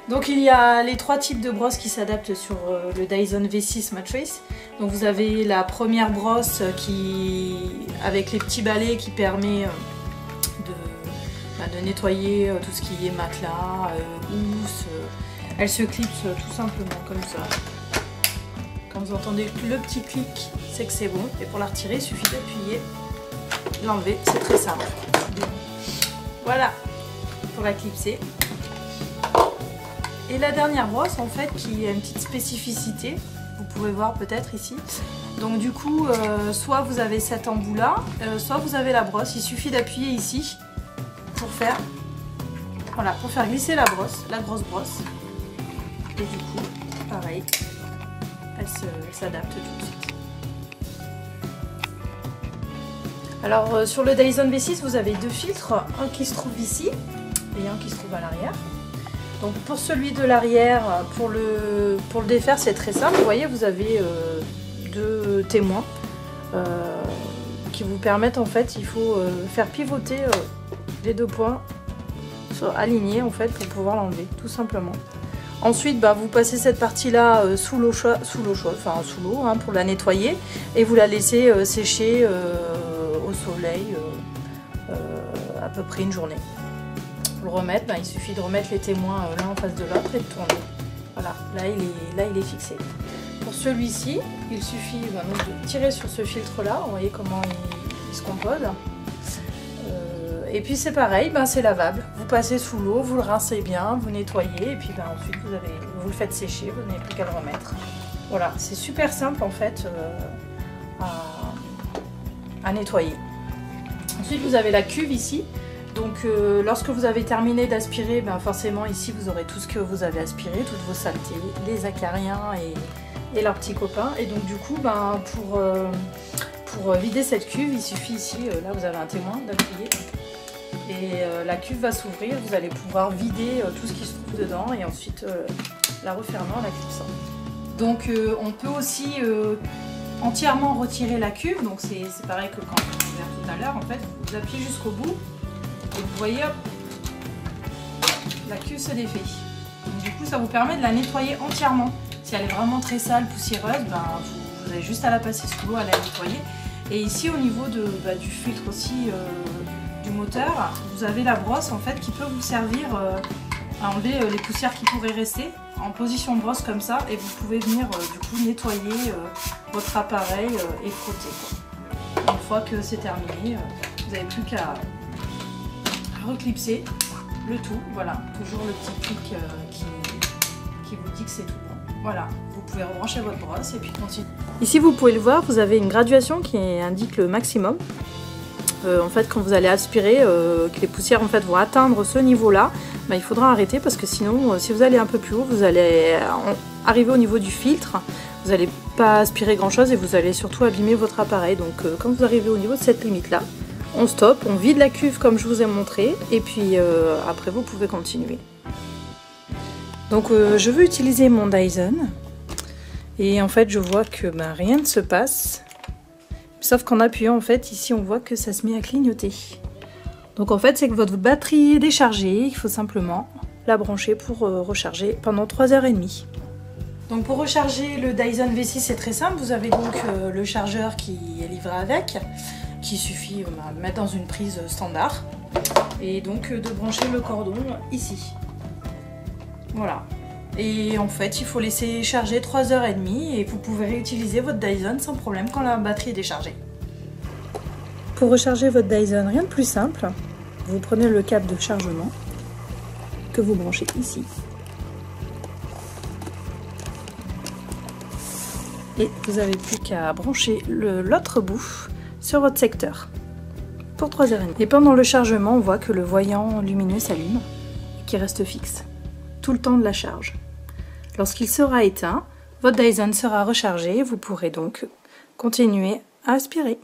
Donc il y a les trois types de brosses qui s'adaptent sur le Dyson V6 Matrix. Donc vous avez la première brosse avec les petits balais qui permet de nettoyer tout ce qui est matelas, housse. Elle se clipse tout simplement comme ça. Quand vous entendez le petit clic, c'est que c'est bon. Et pour la retirer, il suffit d'appuyer, l'enlever, c'est très simple. Voilà, pour la clipser. Et la dernière brosse, en fait, qui a une petite spécificité, vous pouvez voir peut-être ici. Donc du coup, soit vous avez cet embout là, soit vous avez la brosse. Il suffit d'appuyer ici pour faire glisser la brosse, la grosse brosse. Et du coup, pareil, elle s'adapte tout de suite. Alors sur le Dyson V6, vous avez deux filtres, un qui se trouve ici et un qui se trouve à l'arrière. Donc pour celui de l'arrière, pour le défaire, c'est très simple. Vous voyez, vous avez deux témoins qui vous permettent, en fait, il faut faire pivoter les deux points alignés, en fait, pour pouvoir l'enlever, tout simplement. Ensuite, vous passez cette partie-là sous l'eau pour la nettoyer et vous la laissez sécher au soleil à peu près une journée. Pour le remettre, il suffit de remettre les témoins l'un en face de l'autre et de tourner. Voilà, là il est fixé. Pour celui-ci, il suffit donc de tirer sur ce filtre-là. Vous voyez comment il se compose. Et puis c'est pareil, c'est lavable. Vous passez sous l'eau, vous le rincez bien, vous nettoyez et puis ensuite vous le faites sécher, vous n'avez plus qu'à le remettre. Voilà, c'est super simple en fait à nettoyer. Ensuite vous avez la cuve ici. Donc lorsque vous avez terminé d'aspirer, forcément ici vous aurez tout ce que vous avez aspiré, toutes vos saletés, les acariens et leurs petits copains. Et donc du coup, pour vider cette cuve, il suffit ici, là vous avez un témoin, d'appuyer. Et la cuve va s'ouvrir, vous allez pouvoir vider tout ce qui se trouve dedans et ensuite la refermer en la clipsant. Donc on peut aussi entièrement retirer la cuve, donc c'est pareil que quand on a ouvert tout à l'heure, en fait, vous appuyez jusqu'au bout. Et vous voyez, hop, la cuve se défait. Donc, du coup, ça vous permet de la nettoyer entièrement. Si elle est vraiment très sale, poussiéreuse, vous avez juste à la passer sous l'eau, à la nettoyer. Et ici, au niveau du filtre aussi du moteur, vous avez la brosse en fait qui peut vous servir à enlever les poussières qui pourraient rester en position de brosse comme ça. Et vous pouvez venir du coup nettoyer votre appareil et frotter, quoi. Une fois que c'est terminé, vous n'avez plus qu'à reclipser le tout, voilà, toujours le petit clic qui vous dit que c'est tout bon. Voilà, vous pouvez rebrancher votre brosse et puis continuer. Ici vous pouvez le voir, vous avez une graduation qui indique le maximum. En fait quand vous allez aspirer, que les poussières en fait vont atteindre ce niveau là, il faudra arrêter parce que sinon si vous allez un peu plus haut, vous allez arriver au niveau du filtre, vous n'allez pas aspirer grand chose et vous allez surtout abîmer votre appareil. Donc quand vous arrivez au niveau de cette limite là, on stoppe, on vide la cuve comme je vous ai montré et puis après vous pouvez continuer. Donc je veux utiliser mon Dyson et en fait je vois que rien ne se passe, sauf qu'en appuyant en fait ici on voit que ça se met à clignoter. Donc en fait c'est que votre batterie est déchargée, il faut simplement la brancher pour recharger pendant 3h30. Donc pour recharger le Dyson V6 c'est très simple, vous avez donc le chargeur qui est livré avec, qu'il suffit de mettre dans une prise standard et donc de brancher le cordon ici. Voilà. Et en fait, il faut laisser charger 3h30 et vous pouvez réutiliser votre Dyson sans problème quand la batterie est déchargée. Pour recharger votre Dyson, rien de plus simple. Vous prenez le câble de chargement que vous branchez ici. Et vous n'avez plus qu'à brancher l'autre bout sur votre secteur pour 3h30. Et pendant le chargement, on voit que le voyant lumineux s'allume et qu'il reste fixe tout le temps de la charge. Lorsqu'il sera éteint, votre Dyson sera rechargé et vous pourrez donc continuer à aspirer.